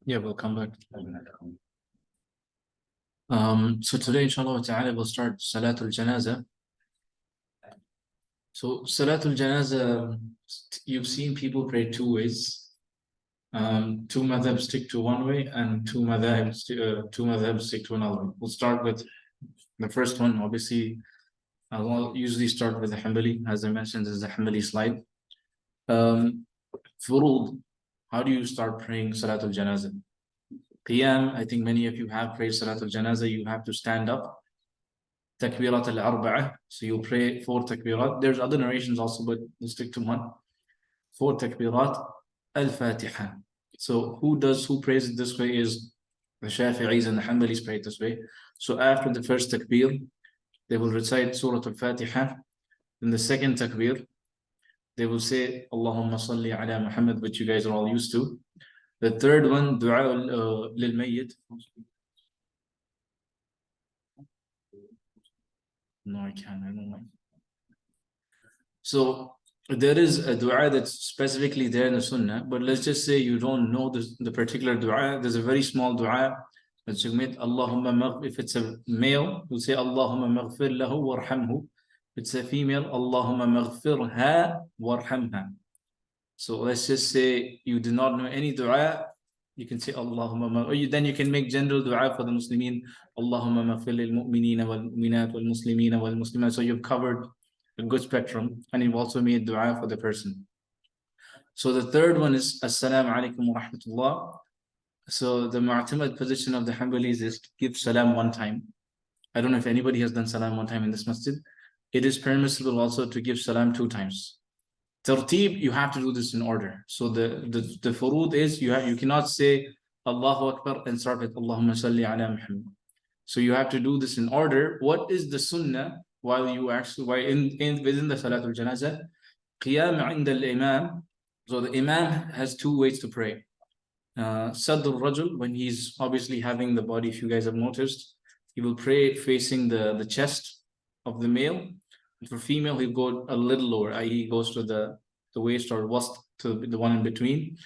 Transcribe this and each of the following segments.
Yeah, we'll come back. So today, inshallah ta'ala, we'll start Salatul Janazah. So Salatul Janazah, you've seen people pray two ways. Two madhabs stick to one way, and two madhabs stick to another way. We'll start with the first one. Obviously, I'll usually start with the Hanbali. As I mentioned, this is the Hanbali slide. Furud, how do you start praying Salatul Janazah? Qiyam, I think many of you have prayed Salatul Janazah. You have to stand up. Takbirat al-arba'ah. So you pray 4 takbirat. There's other narrations also, but we'll stick to one. 4 takbirat al-Fatiha. So who prays it this way is the Shafi'is and the Hanbalis pray it this way. So after the first takbir, they will recite Surah Al-Fatiha. In the second takbir, they will say Allahumma salli ala Muhammad, which you guys are all used to. The third one, Dua lil Mayyit. No, I can't. I don't know. So there is a dua that's specifically there in the Sunnah, but let's just say you don't know the particular dua. There's a very small dua that you make. Allahumma, if it's a male, you'll say Allahumma maghfir lahu warhamhu. If it's a female, Allahumma maghfirha warhamha. So let's just say you do not know any dua, you can say Allahumma, or then you can make general dua for the Muslimin. Allahumma maghfir lil mu'minina wal mu'minat wal muslimina wal muslimat. So you've covered a good spectrum, and you've also made dua for the person. So the third one is Assalamu alaikum wa rahmatullah. So the mu'tamad position of the Hanbalis is to give salam one time. I don't know if anybody has done salam one time in this masjid. It is permissible also to give salam 2 times. Tartib, you have to do this in order. So the furud is you cannot say Allahu Akbar and start with Allahumma salli ala Muhammad. So you have to do this in order. What is the sunnah while you actually within the Salatul Janazah? Qiyam inda al-imam. So the imam has 2 ways to pray. Sadr Rajul, when he's obviously having the body, if you guys have noticed, he will pray facing the chest of the male. For female, he'll go a little lower, i.e. he goes to the waist or wast, to the one in between.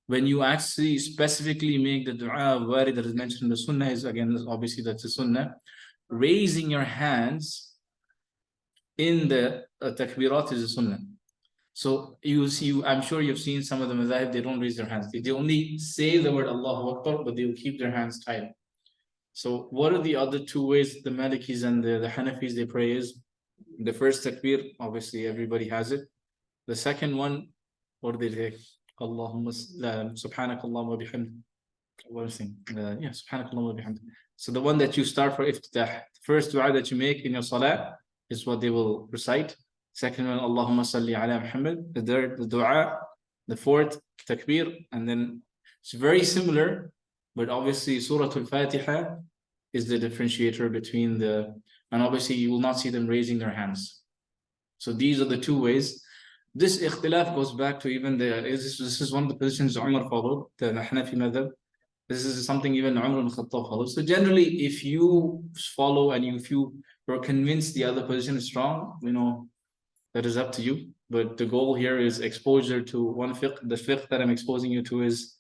When you actually specifically make the dua wari that is mentioned in the sunnah, is again, obviously that's the sunnah, raising your hands in the takbirat is a sunnah. So you see, I'm sure you've seen some of the madhahib, they don't raise their hands. They only say the word Allahu Akbar, but they'll keep their hands tight. So what are the other 2 ways the Malikis and the Hanafis they pray is? The first takbir, obviously everybody has it. The second one, what do they say? Allahumma subhanakallah wa bihamd. What is it? Yeah, subhanakallah wa bihamd. So the one that you start for iftitah, the first dua that you make in your salah is what they will recite. Second one, Allahumma salli ala Muhammad. The third, the dua. The fourth, takbir. And then it's very similar, but obviously Surah Al-Fatiha is the differentiator between and obviously you will not see them raising their hands. So these are the 2 ways. This ikhtilaf goes back to even this is one of the positions Umar followed, the Hanafi madhab. This is something even Umar ibn Khattab followed. So generally, if you follow and if you are convinced the other position is strong, that is up to you. But the goal here is exposure to one fiqh. The fiqh that I'm exposing you to is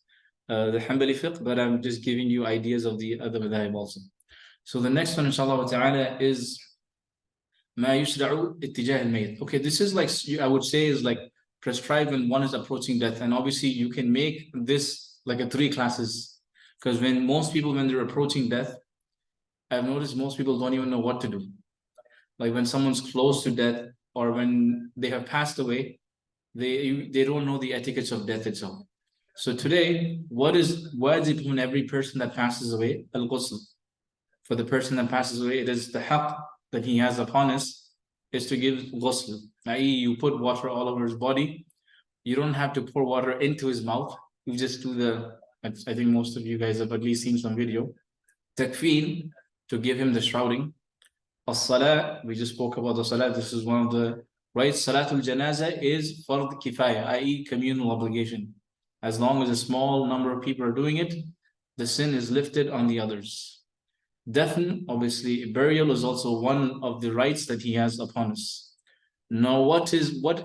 the Hanbali fiqh, but I'm just giving you ideas of the other madhab also. So the next one, inshallah ta'ala, is Ma yusra'u ittijah al-mayyit. Okay, this is like, I would say, is like prescribed when one is approaching death. And obviously you can make this like a 3 classes. Because when they're approaching death, I've noticed most people don't even know what to do. Like when someone's close to death or when they have passed away, they don't know the etiquettes of death itself. So today, what is wajib on every person that passes away? Al-ghusl. For the person that passes away, it is the haqq that he has upon us is to give ghusl, i.e. you put water all over his body. You don't have to pour water into his mouth. You just do I think most of you guys have at least seen some video. Takfeen, to give him the shrouding. As-salah, we just spoke about the salah. This is one of the rights. Salatul Janazah is fard kifaya, i.e. communal obligation. As long as a small number of people are doing it, the sin is lifted on the others. Dafn, obviously, burial is also one of the rights that he has upon us. Now, what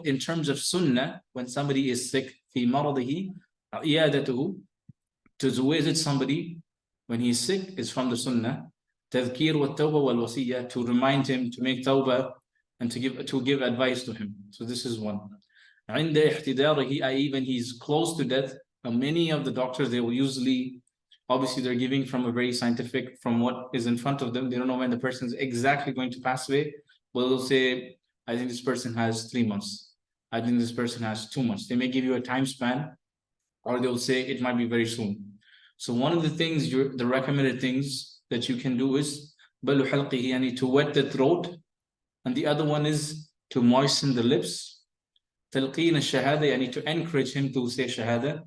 in terms of sunnah, when somebody is sick, في مرضه عيادته, to visit somebody when he's sick is from the sunnah. تذكير والتوبة والوصية, to remind him to make tawbah and to give advice to him. So this is one. عند احتداره, i.e. when he's close to death, many of the doctors, they will usually, obviously they're giving from a very scientific, from what is in front of them. They don't know when the person is exactly going to pass away, but they'll say, I think this person has 3 months. I think this person has 2 months. They may give you a time span, or they'll say it might be very soon. So one of the things, the recommended things that you can do is بَلُّ حَلْقِهِ, yani to wet the throat, and the other one is to moisten the lips. تلقين الشهادة, yani to encourage him to say shahada.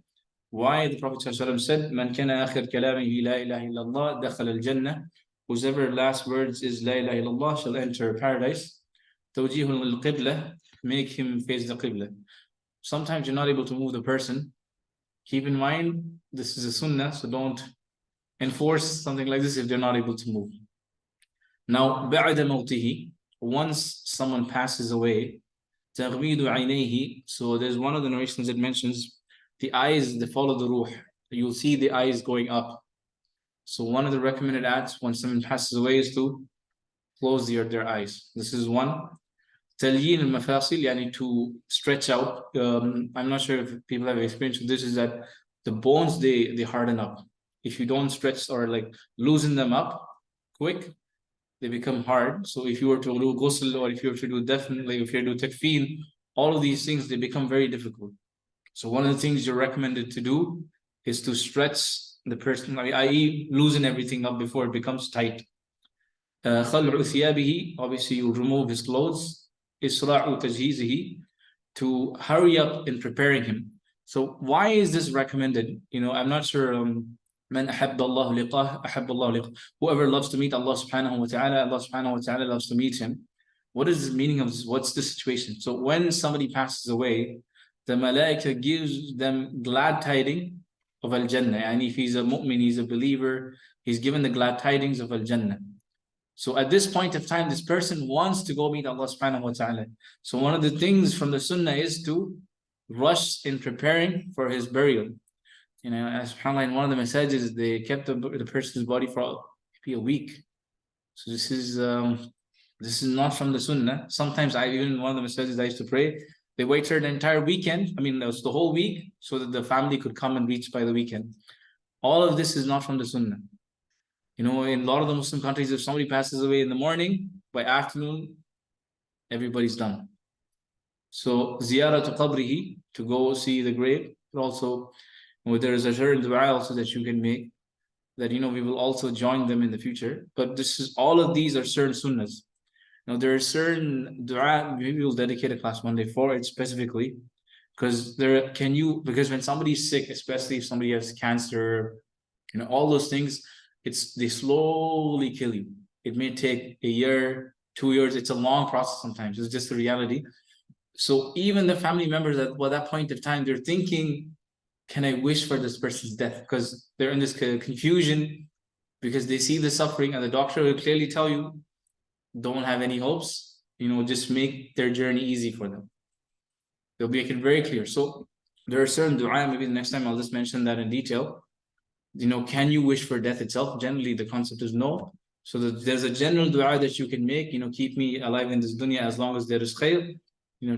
Why? The Prophet ﷺ said, "Man kana akhir kalamihi la ilaha illallah dakhala al-jannah." Whoever last words is la ilaha illallah shall enter paradise. توجيه al-qibla, make him face the qibla. Sometimes you're not able to move the person. Keep in mind, this is a sunnah, so don't enforce something like this if they're not able to move. Now, بعد موته, once someone passes away, تغميد عينيه, so there's one of the narrations that mentions the eyes, they follow the ruh. You'll see the eyes going up. So one of the recommended acts when someone passes away is to close their eyes. This is one. تليين المفاصل, yani to stretch out. I'm not sure if people have experience with this, is that the bones, they harden up. If you don't stretch or like loosen them up quick, they become hard. So if you were to do ghusl, or if you were to do definitely, if you do takfeen, all of these things, they become very difficult. So one of the things you're recommended to do is to stretch the person, i.e. loosen everything up before it becomes tight. خلع ثيابه, obviously you remove his clothes. إسراع تجهيزه, to hurry up in preparing him. So why is this recommended? I'm not sure. من أحب الله لقاه أحب الله لقاه. Whoever loves to meet Allah subhanahu wa ta'ala, Allah subhanahu wa ta'ala loves to meet him. What is the meaning of this? What's the situation? So when somebody passes away, the malaika gives them glad tidings of al-Jannah. And if he's a mu'min, he's a believer, he's given the glad tidings of al-Jannah. So at this point of time, this person wants to go meet Allah subhanahu wa ta'ala. So one of the things from the sunnah is to rush in preparing for his burial. As subhanAllah, in one of the messages, they kept the person's body for maybe a week. So this is not from the sunnah. Sometimes even one of the messages I used to pray, they waited the entire weekend. It was the whole week, so that the family could come and reach by the weekend. All of this is not from the sunnah. In a lot of the Muslim countries, if somebody passes away in the morning, by afternoon, everybody's done. So ziyaratu qabrihi, to go see the grave, but also there is a certain dua also that you can make, that we will also join them in the future. But all of these are certain sunnahs. Now there are certain dua, maybe we'll dedicate a class one day for it specifically, because when somebody's sick, especially if somebody has cancer, all those things, they slowly kill you. It may take a year, 2 years. It's a long process sometimes. It's just the reality. So even the family members at that point of time, they're thinking, can I wish for this person's death? Because they're in this confusion, because they see the suffering, and the doctor will clearly tell you, don't have any hopes, just make their journey easy for them. They'll make it very clear. So there are certain dua, maybe the next time I'll just mention that in detail. Can you wish for death itself? Generally, the concept is no. So there's a general dua that you can make, keep me alive in this dunya as long as there is khair,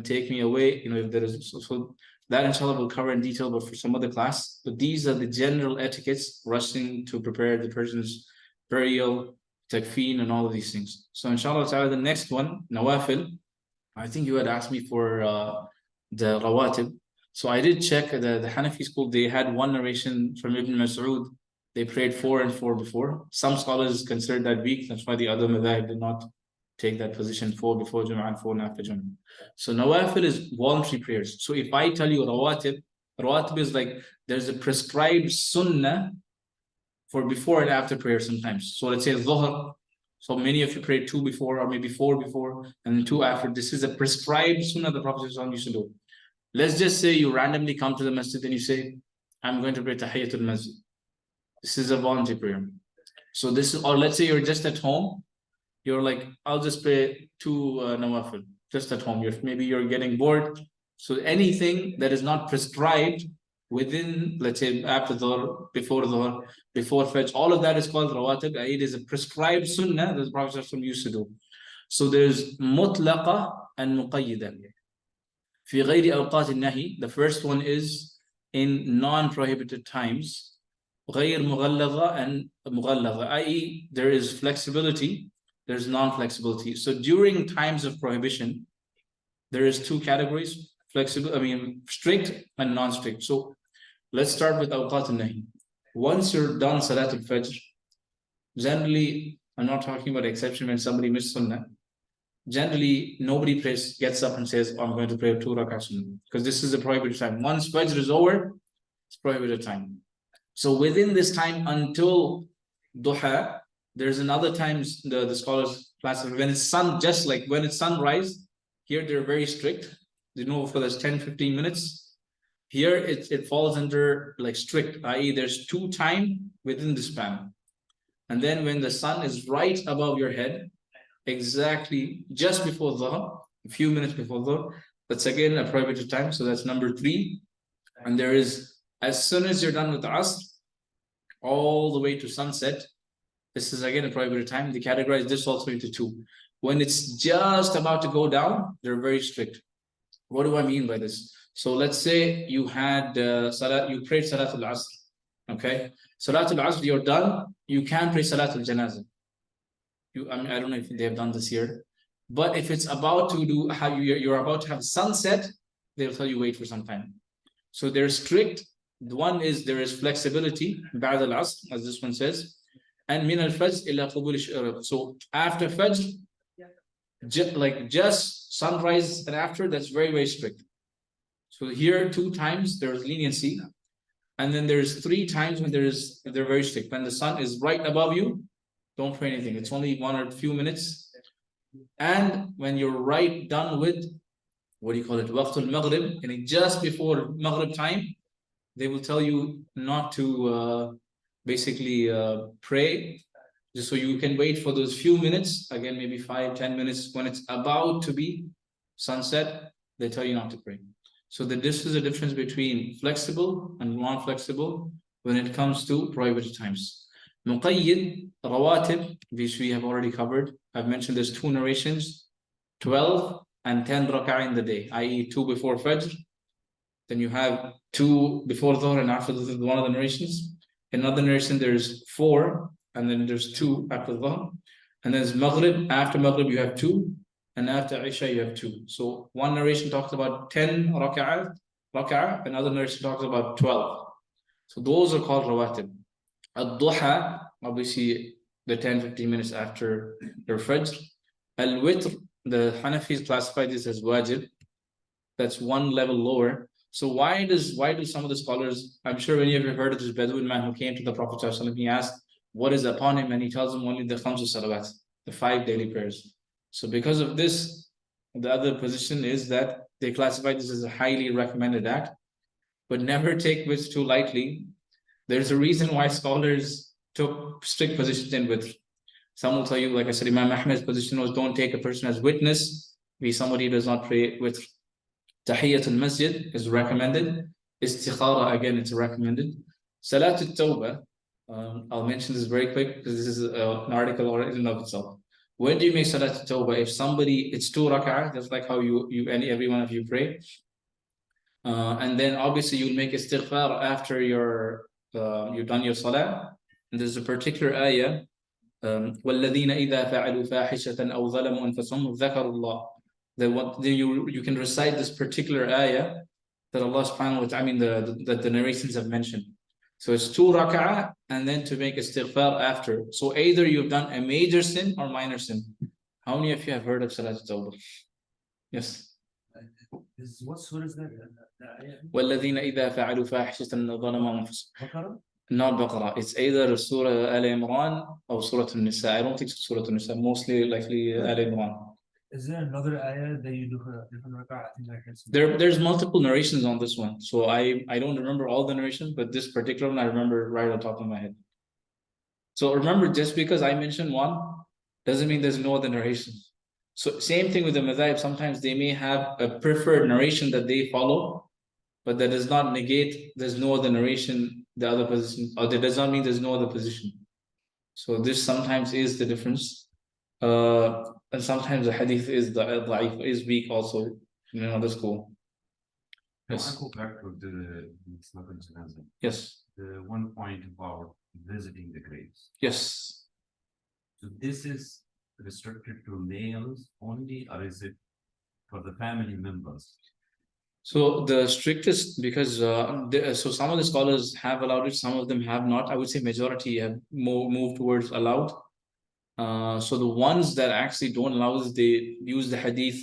take me away, if there is, so that inshallah we'll cover in detail, but for some other class. But these are the general etiquettes, rushing to prepare the person's burial, takfeen, and all of these things. So inshallah ta'ala, the next one, nawafil. I think you had asked me for the rawatib. So I did check the Hanafi school. They had one narration from Ibn Mas'ud. They prayed 4 and 4 before. Some scholars considered that weak. That's why the other madhahib did not take that position, 4 before Jum'ah and 4 after Jum'ah. So nawafil is voluntary prayers. So if I tell you rawatib is like there's a prescribed sunnah for before and after prayer sometimes. So let's say dhuhr. So many of you prayed 2 before, or maybe 4 before, and then 2 after. This is a prescribed sunnah the Prophet used to do. Let's just say you randomly come to the masjid and you say, I'm going to pray Tahiyatul Masjid. This is a voluntary prayer. So or let's say you're just at home, you're like, I'll just pray 2 nawafil. just at home. Maybe you're getting bored. So anything that is not prescribed within, let's say, after Dhuhr, before Fajr, all of that is called rawatib. It is a prescribed sunnah that the Prophet ﷺ used to do. So there's mutlaqa and muqayyida. في غير أوقات النهي, the first one is in non-prohibited times. غير مغلظة and مغلظة, i.e. there is flexibility, there's non-flexibility. So during times of prohibition, there is two categories, strict and non-strict. So let's start with awqat al-nahi. Once you're done Salat al-Fajr, generally, I'm not talking about exception when somebody missed Sunnah. Generally, nobody gets up and says, oh, I'm going to pray 2 rak'ahs Sunnah, because this is a prohibited time. Once Fajr is over, it's prohibited time. So within this time until Duha, there's another time the scholars classify when it's sun, just like when it's sunrise. Here they're very strict. They know for this 10-15 minutes. Here it falls under like strict, i.e. there's 2 time within the span. And then when the sun is right above your head, exactly just before Dhuhr, a few minutes before Dhuhr, that's again a prohibited time. So that's number 3. And there is, as soon as you're done with the Asr, all the way to sunset, this is again a prohibited time. They categorize this also into 2. When it's just about to go down, they're very strict. What do I mean by this? So let's say you had you prayed Salat al-Asr, okay? Salat al-Asr, you're done, you can pray Salat al-Janazah. I don't know if they have done this here, but if it's about to do, you're about to have sunset, they'll tell you wait for some time. So they're strict. The one is there is flexibility, ba'd al-Asr, as this one says, and min al-Fajr ila qubul ash-shuruq. So after Fajr, just sunrise and after, that's very, very strict. So here 2 times there's leniency, and then there's 3 times when they're very strict. When the sun is right above you, don't pray anything. It's only 1 or a few minutes. And when you're right done with, what do you call it, waqtul maghrib, and just before maghrib time, they will tell you not to pray, just so you can wait for those few minutes, again maybe 5-10 minutes. When it's about to be sunset, they tell you not to pray. So this is the difference between flexible and non-flexible when it comes to prohibited times. Muqayyid, rawatib, which we have already covered. I've mentioned there's 2 narrations, 12 and 10 rak'ah in the day, i.e. 2 before Fajr. Then you have 2 before Dhuhr and after Dhuhr, one of the narrations. In another narration, there's 4, and then there's 2 after Dhuhr. And there's Maghrib, after Maghrib you have 2, and after Isha you have 2. So one narration talks about 10 rak'ah, another narration talks about 12. So those are called rawatib. Al-Duha, obviously the 10-15 minutes after your Fajr. Al-Witr, the Hanafis classify this as wajib. That's 1 level lower. So why do some of the scholars, I'm sure many of you have heard of this Bedouin man who came to the Prophet ﷺ, he asked what is upon him, and he tells him only the khamsu salawat, the 5 daily prayers. So because of this, the other position is that they classify this as a highly recommended act, but never take witr too lightly. There's a reason why scholars took strict positions in witr. Some will tell you, like I said, Imam Ahmed's position was don't take a person as witness, be somebody who does not pray witr. Tahiyyatul Masjid is recommended. Istikhara, again, it's recommended. Salatul Tawbah, I'll mention this very quick because this is an article in and of itself. When do you make Salatul Tawbah? If somebody, it's 2 rak'ah, just like how every one of you pray. And then obviously you'll make istighfar after you've done your salah. And there's a particular ayah, وَالَّذِينَ إِذَا فَعَلُوا فَاحِشَةً أَوْ ظَلَمُوا أَنفُسَهُمْ ذَكَرُوا اللَّهَ. You can recite this particular ayah that Allah subhanahu wa ta'ala, that the narrations have mentioned. So it's 2 rak'ah and then to make istighfar after. So either you've done a major sin or minor sin. How many of you have heard of Salatul Tawbah? Yes. What surah is that? وَالَّذِينَ إِذَا فَعَلُوا فَاحِشَةً ظَلَمُوا أَنفُسَهُم. Not Baqarah. It's either Surah Al-Imran or Surah An-Nisa. I don't think it's Surah An-Nisa. Mostly likely Al-Imran. Is there another ayah that you do for different rak'ah? I think I can see. There's multiple narrations on this one. So I don't remember all the narrations, but this particular one I remember right on top of my head. So remember, just because I mentioned one doesn't mean there's no other narration. So same thing with the madhab. Sometimes they may have a preferred narration that they follow, but that does not negate there's no other narration, the other position, or that does not mean there's no other position. So this sometimes is the difference. And sometimes the hadith is da'if, is weak also in another school. Can Yes. I go back to the Janazah? Yes. The one point about visiting the graves. Yes. So this is restricted to males only, or is it for the family members? So the strictest, because so some of the scholars have allowed it, some of them have not. I would say majority have moved towards allowed. So the ones that actually don't allow this, they use the hadith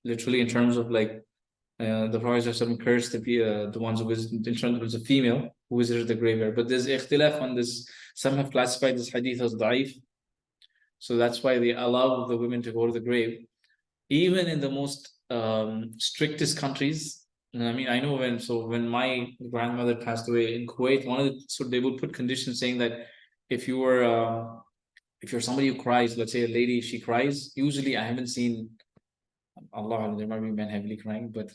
literally in terms of like the Prophet cursed the ones who visited, in terms of it was a female who visited the graveyard. But there's ikhtilaf on this. Some have classified this hadith as da'if. So that's why they allow the women to go to the grave. Even in the most strictest countries, I mean, I know when my grandmother passed away in Kuwait, so they would put conditions saying that if you're somebody who cries, let's say a lady, she cries, usually I haven't seen, Allah, there might be men heavily crying, but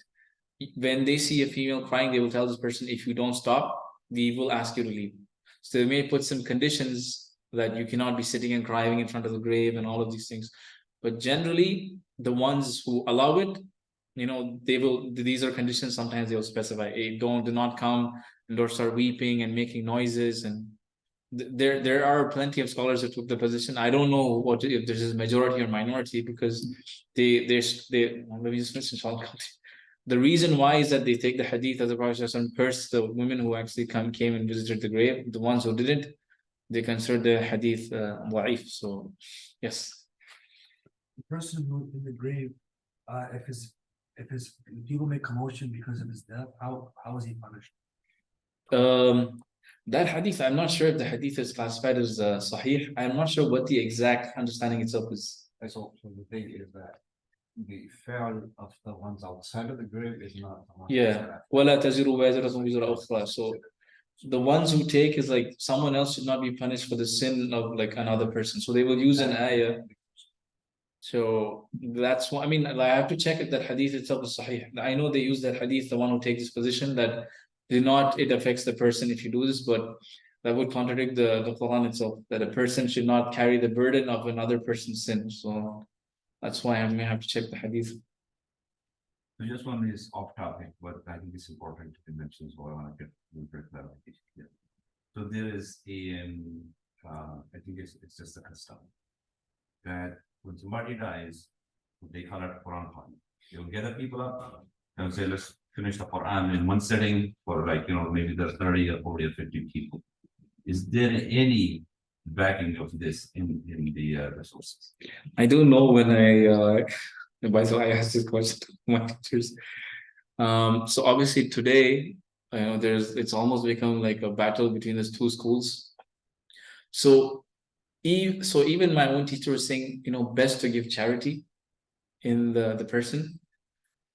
when they see a female crying, they will tell this person, if you don't stop, we will ask you to leave. So they may put some conditions that you cannot be sitting and crying in front of the grave and all of these things. But generally, the ones who allow it, they will, these are conditions, sometimes they'll specify, hey, do not come and don't start weeping and making noises. And there are plenty of scholars that took the position. I don't know if this is majority or minority, because they maybe just mention the reason why is that they take the hadith of the Prophet cursed the women who actually came and visited the grave. The ones who didn't, they consider the hadith da'if. So yes. The person who in the grave, if people make commotion because of his death, how is he punished? That hadith, I'm not sure if the hadith is classified as sahih. I'm not sure what the exact understanding itself is. So the thing is that the fail of the ones outside of the grave is not the one. Yeah. وَلَا تَزِرُ وَازِرَةٌ وِزْرَ أُخْرَى. So the ones who take is like someone else should not be punished for the sin of like another person. So they will use an ayah. So that's what I mean. I have to check if that hadith itself is sahih. I know they use that hadith, the one who takes this position, that it affects the person if you do this, but that would contradict the Quran itself, that a person should not carry the burden of another person's sin. So that's why I may have to check the hadith. So just one is off topic, but I think it's important to mention, so I want to get clarification here. So there is I think it's just a custom that when somebody dies, they call it Quran time. You'll gather people up and say, let's finish the Quran in one sitting for maybe there's 30 or 40 or 50 people. Is there any backing of this in the resources? I don't know when by the way, I asked this question to my teachers. So obviously today, it's almost become like a battle between these two schools. So even my own teacher was saying, best to give charity in the person.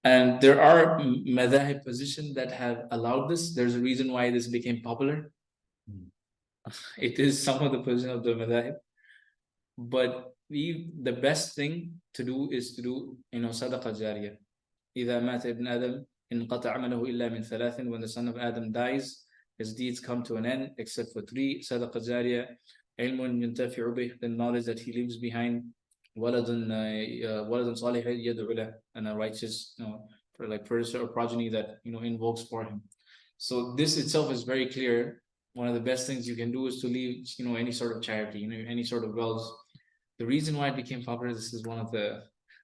And there are madhahib positions that have allowed this. There's a reason why this became popular. It is some of the position of the madhahib. But the best thing to do is to do, sadaqah jariyah. إذا مات ابن آدم انقطع عمله إلا من ثلاث. When the son of Adam dies, his deeds come to an end except for three. صدقة جارية, علم ينتفع به, the knowledge that he leaves behind. ولد صالح يدعو له, and a righteous, person or progeny that invokes for him. So this itself is very clear. One of the best things you can do is to leave, any sort of charity, any sort of wealth. The reason why it became popular, this is one of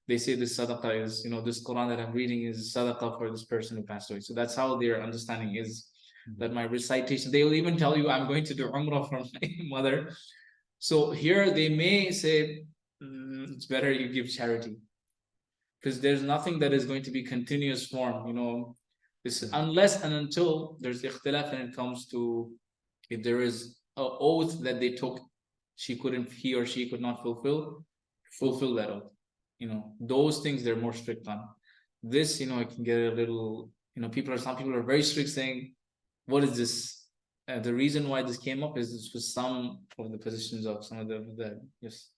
they say this sadaqah is, this Quran that I'm reading is sadaqah for this person who passed away. So that's how their understanding is, that my recitation, they will even tell you, I'm going to do Umrah for my mother. So here they may say, it's better you give charity, because there's nothing that is going to be continuous form, unless and until there's ikhtilaf when it comes to if there is an oath that they took, he or she could not fulfill that oath. Those things they're more strict on. This, it can get a little, some people are very strict, saying, what is this? The reason why this came up is this was some of the positions of some of the yes.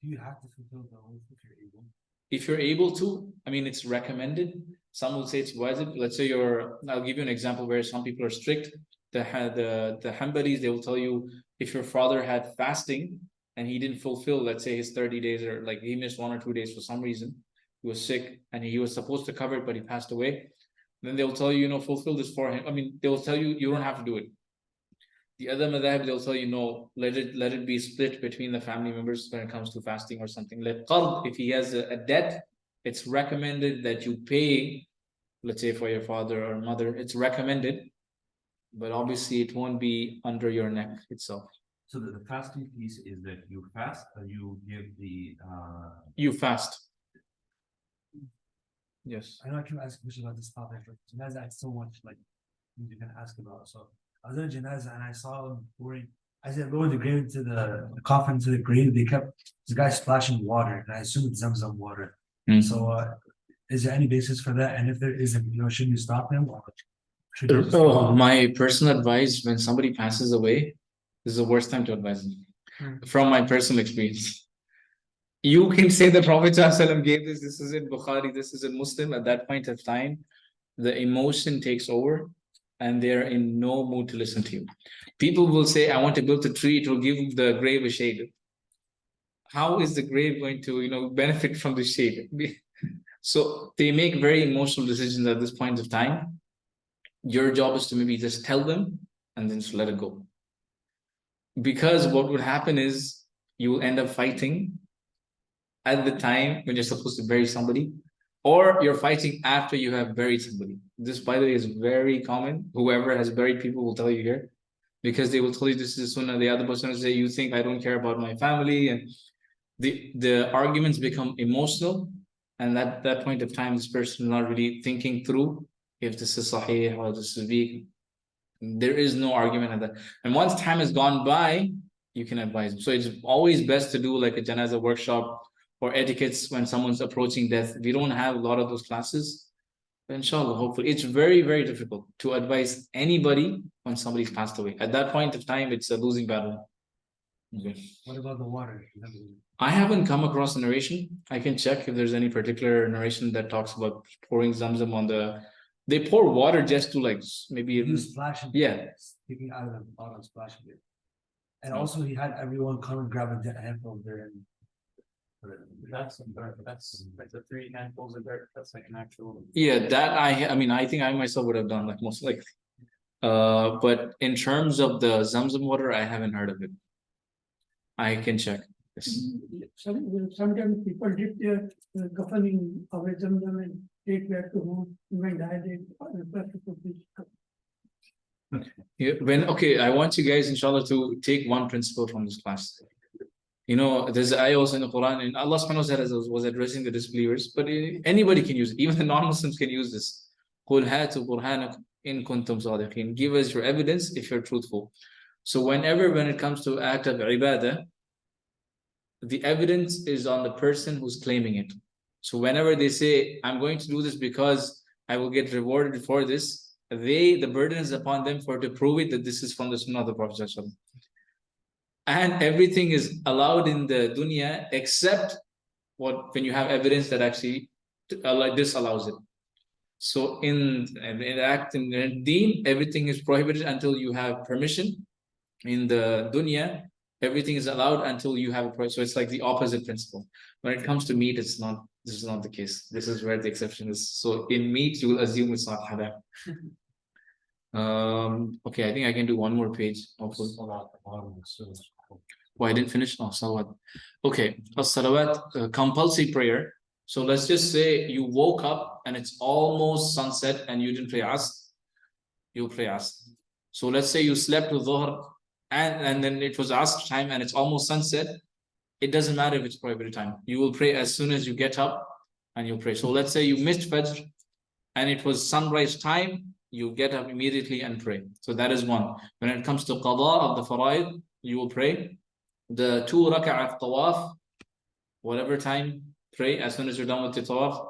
Do you have to fulfill the oath if you're able? If you're able to, I mean, it's recommended. Some will say it's wajib. Let's say I'll give you an example where some people are strict. The Hanbalis, they will tell you if your father had fasting and he didn't fulfill, let's say his 30 days, or like he missed 1 or 2 days for some reason, he was sick and he was supposed to cover it, but he passed away. Then they'll tell you, fulfill this for him. I mean, they'll tell you, you don't have to do it. The other madhab, they'll tell you, no, let it be split between the family members when it comes to fasting or something. Let qard, if he has a debt, it's recommended that you pay, let's say for your father or mother, it's recommended, but obviously it won't be under your neck itself. So the fasting piece is that you fast or you give the You fast. Yes. I know I keep asking questions about this topic, but Janazah had so much like things you can ask about. So I was in a Janazah and I saw him pouring. I said, lower the grave to the coffin to the grave. They kept this guy splashing water, and I assume it's Zamzam water. So is there any basis for that? And if there isn't, should you stop him? Or should you just my personal advice when somebody passes away, this is the worst time to advise them. From my personal experience. You can say the Prophet ﷺ gave this is in Bukhari, this is in Muslim. At that point of time, the emotion takes over and they're in no mood to listen to you. People will say, I want to build a tree, it will give the grave a shade. How is the grave going to, benefit from the shade? So they make very emotional decisions at this point of time. Your job is to maybe just tell them and then just let it go. Because what would happen is you will end up fighting at the time when you're supposed to bury somebody, or you're fighting after you have buried somebody. This, by the way, is very common. Whoever has buried people will tell you here, because they will tell you this is sunnah. The other person will say, you think I don't care about my family, and the arguments become emotional, and at that point of time, this person is not really thinking through if this is sahih or this is weak. There is no argument at that. And once time has gone by, you can advise them. So it's always best to do like a janazah workshop or etiquettes when someone's approaching death. We don't have a lot of those classes. But inshallah, hopefully, it's very, very difficult to advise anybody when somebody's passed away. At that point of time, it's a losing battle. Okay. What about the water? I haven't come across a narration. I can check if there's any particular narration that talks about pouring Zamzam on the. They pour water just to like maybe You splashing, yeah, sticking out of the bottle, splashing it. And also, he had everyone come and grab a handful of dirt. That's the 3 handfuls of dirt. That's like an actual. Yeah, that I mean, I think I myself would have done like most likely. But in terms of the Zamzam water, I haven't heard of it. I can check. Yes. Sometimes people dip their coffin in our Zamzam and take back to home. When died, they request to put this. Yeah, okay, I want you guys, inshallah, to take one principle from this class. There's an ayah also in the Quran, and Allah subhanahu wa ta'ala was addressing the disbelievers, but anybody can use it. Even the non-Muslims can use this. قُلْ هَاتُوا بُرْهَانَكُمْ إِن كُنْتُمْ صَادِقِينَ. Give us your evidence if you're truthful. So when it comes to act of ibadah, the evidence is on the person who's claiming it. So whenever they say, I'm going to do this because I will get rewarded for this, the burden is upon them to prove it that this is from the Sunnah of the Prophet. And everything is allowed in the dunya except when you have evidence that actually Allah disallows it. So in deen, everything is prohibited until you have permission. In the dunya, everything is allowed until you have a permission. So it's like the opposite principle. When it comes to meat, this is not the case. This is where the exception is. So in meat, you will assume it's not haram. Okay, I think I can do one more page. Oh, I didn't finish. Oh, salawat. Okay, salawat, compulsory prayer. So let's just say you woke up and it's almost sunset and you didn't pray asr. You'll pray asr. So let's say you slept with dhuhr and then it was asr time and it's almost sunset. It doesn't matter if it's prohibited time. You will pray as soon as you get up and you pray. So let's say you missed fajr and it was sunrise time. You get up immediately and pray. So that is one. When it comes to qada of the faraid, you will pray. The 2 rak'ah tawaf, whatever time, pray as soon as you're done with the tawaf,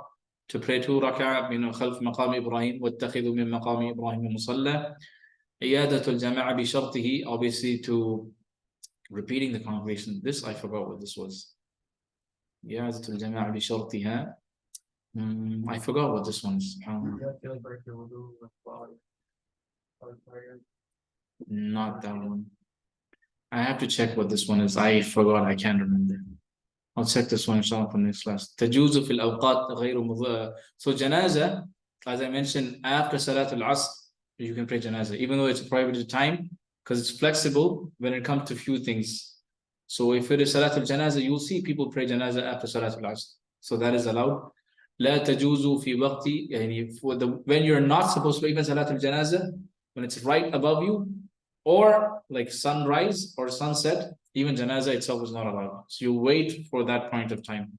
to pray 2 rak'ah, khalf maqam Ibrahim, wattakhidhu min maqam Ibrahim musalla. Iyadatul jama'a bi shartihi, obviously to repeating the congregation. This, I forgot what this was. إعادة الجماعة بشرطها. I forgot what this one is. Not that one. I have to check what this one is. I forgot. I can't remember. I'll check this one inshallah for next class. تجوز في الأوقات غير So janazah, as I mentioned, after Salatul Asr, you can pray janazah, even though it's a prohibited time, because it's flexible when it comes to few things. So if it is Salatul Janazah, you'll see people pray janazah after Salatul Asr. So that is allowed. لا تجوز في وقت يعني when you're not supposed to even Salatul Janazah, when it's right above you, or like sunrise or sunset, even janazah itself is not allowed. So you wait for that point of time.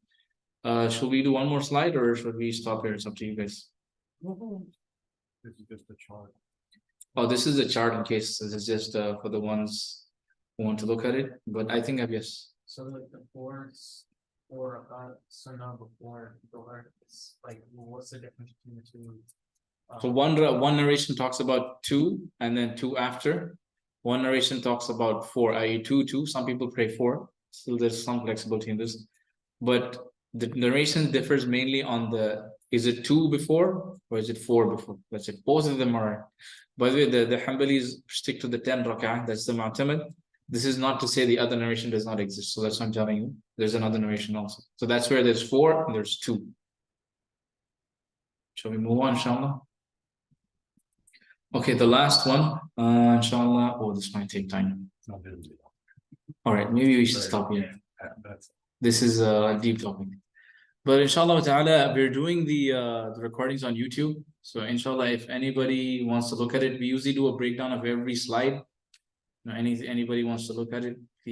Should we do one more slide or should we stop here? It's up to you guys. This is just a chart. Oh, this is a chart in case this is just for the ones who want to look at it. But I think yes. So like the four sunnah before Dhuhr, it's like what's the difference between the two? So one narration talks about 2 and then 2 after. One narration talks about 4, i.e. 2. Some people pray 4. So there's some flexibility in this. But the narration differs mainly on is it 2 before or is it 4 before? Let's say both of them are. By the way, the Hanbalis stick to the 10 rak'ah. That's the mu'tamad. This is not to say the other narration does not exist. So that's what I'm telling you. There's another narration also. So that's where there's 4 and there's 2. Shall we move on, inshallah? Okay, the last one, inshallah. Oh, this might take time. It's not visible. All right, maybe we should stop here. That's This is a deep topic. But inshallah ta'ala, we're doing the recordings on YouTube. So inshallah, if anybody wants to look at it, we usually do a breakdown of every slide. Anybody wants to look at it,